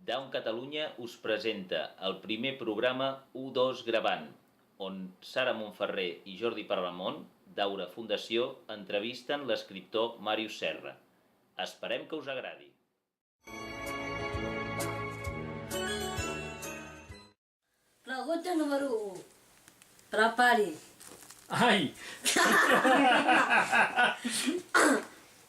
Down Catalunya us presenta el primer programa U2 Gravant, on Sara Montferrer i Jordi Parramon, d'Aura Fundació, entrevisten l'escriptor Màrius Serra. Esperem que us agradi. Pregunta número 1. Prepari. Ai!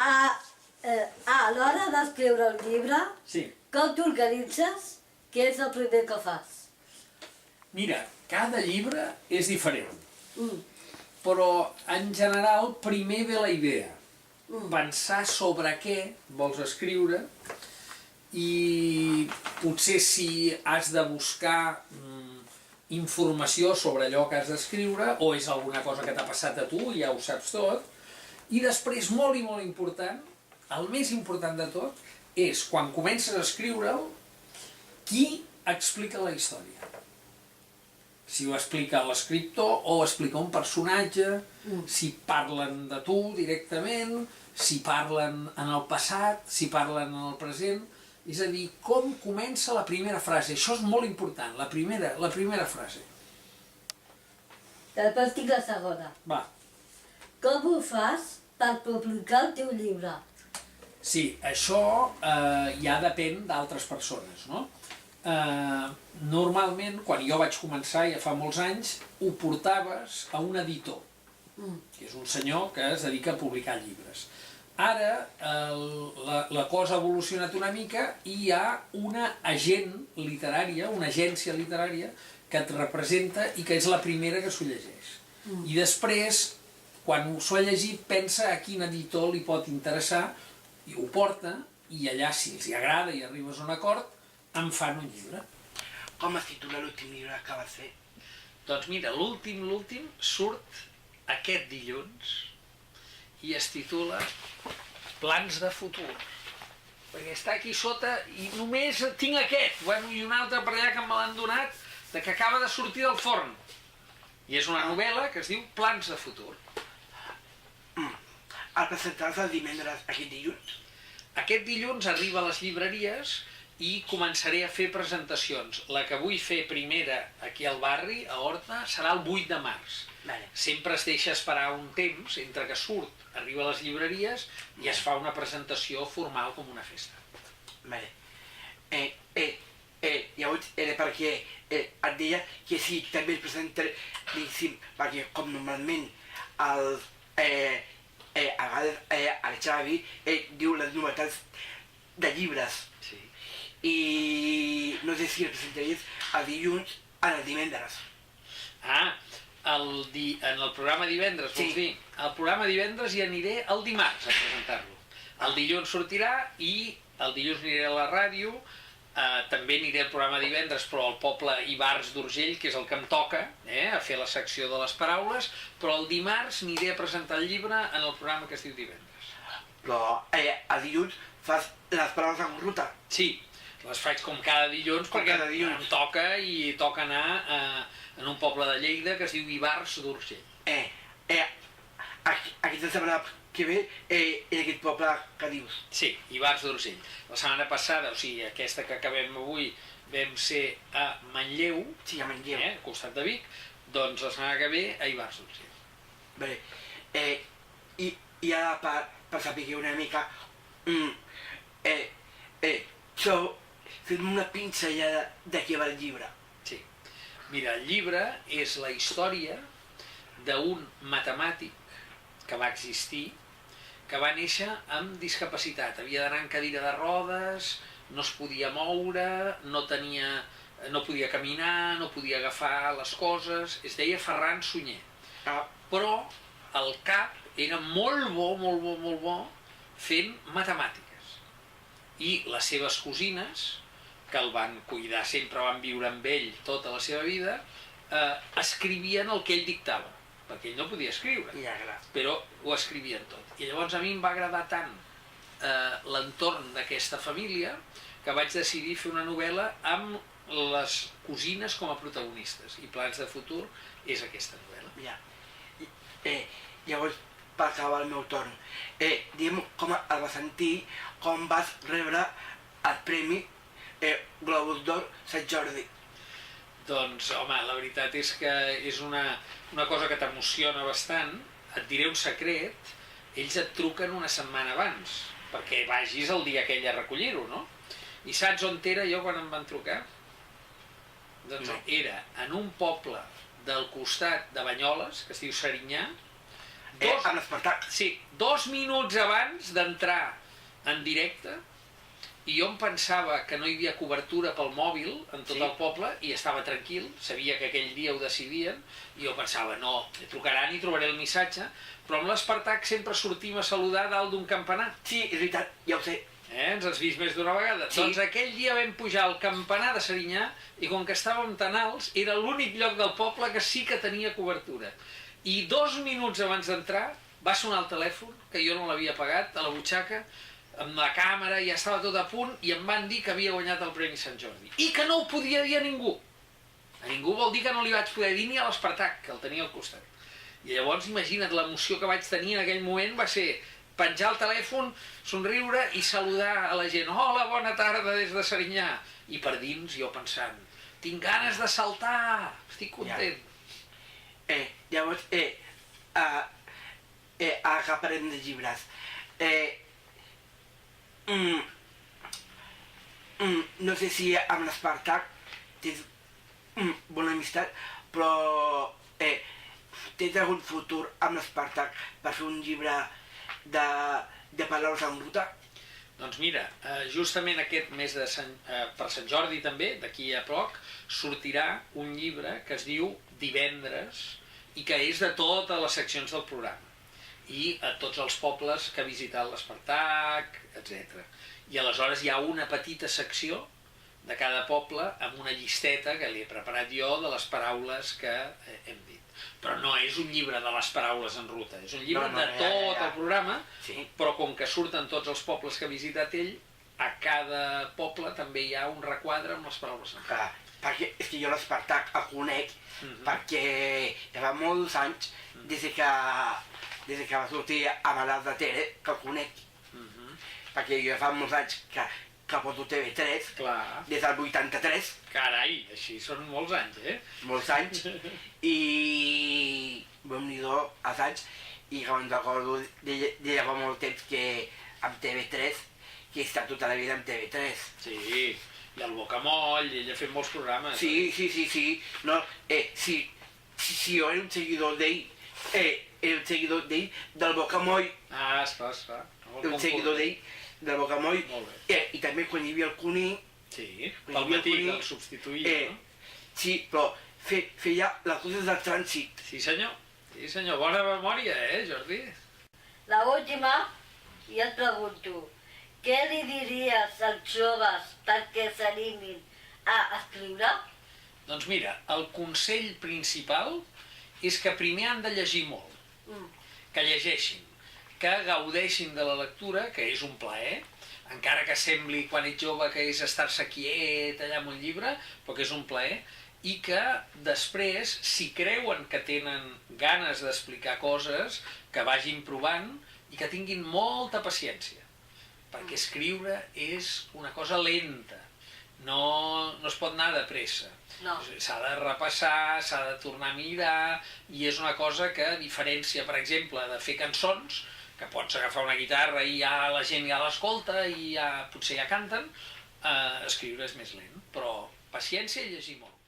A l'hora d'escriure el llibre, Sí. com t'organitzes? Què és el primer que fas? Mira, cada llibre és diferent, però en general primer ve la idea. Pensar sobre què vols escriure i potser si has de buscar informació sobre allò que has d'escriure o és alguna cosa que t'ha passat a tu i ja ho saps tot. I després, molt i molt important, el més important de tot és quan comences a escriure'l, qui explica la història. Si ho explica l'escriptor o ho explica un personatge, si parlen de tu directament, si parlen en el passat, si parlen en el present. És a dir, com comença la primera frase. Això és molt important, la primera frase. Després tinc la segona. Va. Com ho fas per publicar el teu llibre? Sí, això ja depèn d'altres persones, no? Normalment, quan jo vaig començar, ja fa molts anys, ho portaves a un editor, que és un senyor que es dedica a publicar llibres. Ara la cosa ha evolucionat una mica i hi ha una agent literària, una agència literària que et representa i que és la primera que s'ho llegeix. I després, quan s'ho ha llegit, pensa a quin editor li pot interessar i ho porta, i allà, si els agrada i arribes a un acord, en fan un llibre. Com es titula l'últim llibre que vas fer? Doncs mira, l'últim surt aquest dilluns i es titula Plans de futur. Perquè està aquí sota i només tinc aquest, bueno, i un altre per allà que me l'han donat, que acaba de sortir del forn. I és una novel·la que es diu Plans de futur. El presentaràs el divendres aquest dilluns? Aquest dilluns arriba a les llibreries i començaré a fer presentacions. La que vull fer primera aquí al barri, a Horta, serà el 8 de març. Sempre es deixa esperar un temps entre que surt, arriba a les llibreries i es fa una presentació formal com una festa. Llavors era perquè et deia que sí, també es presentaríssim, perquè com normalment a vegades el Xavi diu les novetats de llibres i no sé si el presentaries el dilluns o el divendres. En el programa divendres, vols dir? El programa divendres hi aniré el dimarts a presentar-lo. El dilluns sortirà i el dilluns aniré a la ràdio, també aniré al programa divendres, però al poble Ivars d'Urgell, que és el que em toca, a fer la secció de les paraules, però el dimarts aniré a presentar el llibre en el programa que es diu divendres. Però el dilluns fas les paraules en ruta? Sí, les faig com cada dilluns perquè em toca i toca anar en un poble de Lleida que es diu Ivars d'Urgell. Aquesta setmana que ve en aquest poble que dius? Sí, Ivars d'Urgell. La setmana passada, o sigui, aquesta que acabem avui, vam ser a Manlleu, al costat de Vic, doncs la setmana que ve a Ivars d'Urgell. I ara per saber una mica, fem una pinzellada de què va el llibre. Sí. Mira, el llibre és la història d'un matemàtic que va existir, que va néixer amb discapacitat. Havia d'anar en cadira de rodes, no es podia moure, no podia caminar, no podia agafar les coses. Es deia Ferran Sunyer. Però el cap era molt bo fent matemàtiques. I les seves cosines, que el van cuidar, sempre van viure amb ell tota la seva vida, escrivien el que ell dictava, perquè ell no podia escriure, però ho escrivien tot. I llavors a mi em va agradar tant l'entorn d'aquesta família que vaig decidir fer una novel·la amb les cosines com a protagonistes, i Plans de futur és aquesta novel·la. Llavors, per acabar el meu torn, diguem com el vas sentir, com vas rebre el premi Globus d'Or Sant Jordi. Doncs, home, la veritat és que és una cosa que t'emociona bastant. Et diré un secret, ells et truquen una setmana abans, perquè vagis el dia aquell a recollir-ho, no? I saps on era jo quan em van trucar? Doncs era en un poble del costat de Banyoles, que es diu Serinyà. Amb l'Espartac. Sí, 2 minuts abans d'entrar en directe, i jo em pensava que no hi havia cobertura pel mòbil en tot el poble i estava tranquil, sabia que aquell dia ho decidien, i jo pensava, no, trucaran i trobaré el missatge, però amb l'Espartac sempre sortim a saludar dalt d'un campanar. Sí, és veritat, ja ho sé. Ens has vist més d'una vegada. Sí. Doncs aquell dia vam pujar al campanar de Serinyà i com que estàvem tan alts, era l'únic lloc del poble que sí que tenia cobertura. I 2 minuts abans d'entrar va sonar el telèfon, que jo no l'havia pagat, a la butxaca, amb la càmera, ja estava tot a punt, i em van dir que havia guanyat el Premi Sant Jordi. I que no ho podia dir a ningú. A ningú vol dir que no li vaig poder dir ni a l'Espartac, que el tenia al costat. I llavors, imagina't, l'emoció que vaig tenir en aquell moment va ser penjar el telèfon, somriure i saludar a la gent. Hola, bona tarda des de Serinyà. I per dins jo pensant, tinc ganes de saltar, estic content. Llavors, ara parlem de llibres. No sé si amb l'Espartac tens bona amistat, però tens algun futur amb l'Espartac per fer un llibre de paraules en ruta? Doncs mira, justament aquest mes per Sant Jordi també, d'aquí a poc, sortirà un llibre que es diu Divendres i que és de totes les seccions del programa i a tots els pobles que ha visitat l'Espartac, etc. I aleshores hi ha una petita secció de cada poble amb una llisteta que li he preparat jo de les paraules que hem dit. Però no és un llibre de les paraules en ruta, és un llibre de tot el programa, però com que surten tots els pobles que ha visitat ell, a cada poble també hi ha un requadre amb les paraules en ruta. Perquè és que jo l'Espartac el conec, perquè ja fa molts anys, des que va sortir a Malalt de Tere, que el conec. Perquè jo fa molts anys que porto TV3, des del 83. Carai, així són molts anys, Molts anys. I Déu-n'hi-do els anys, i que me'n recordo de ja fa molt temps que amb TV3, que he estat tota la vida amb TV3. Sí, i el Bocamoll, ell ha fet molts programes. Sí. No, si jo era un seguidor d'ell, era un seguidor d'ell del Bocamoll. Esclar. Era un seguidor d'ell del Bocamoll. I també quan hi havia el Cuní. Sí, pel matí que el substituïa, no? Sí, però feia les coses del trànsit. Sí senyor, bona memòria, Jordi? La última, i et pregunto, què li diries als joves perquè s'animin a escriure? Doncs mira, el consell principal és que primer han de llegir molt, que llegeixin, que gaudeixin de la lectura, que és un plaer, encara que sembli quan ets jove que és estar-se quiet allà amb un llibre, però que és un plaer, i que després, si creuen que tenen ganes d'explicar coses, que vagin provant i que tinguin molta paciència, perquè escriure és una cosa lenta, no es pot anar de pressa. S'ha de repassar, s'ha de tornar a mirar, i és una cosa que diferència, per exemple, de fer cançons, que pots agafar una guitarra i ja la gent ja l'escolta i potser ja canten, escriure és més lent, però paciència i llegir molt.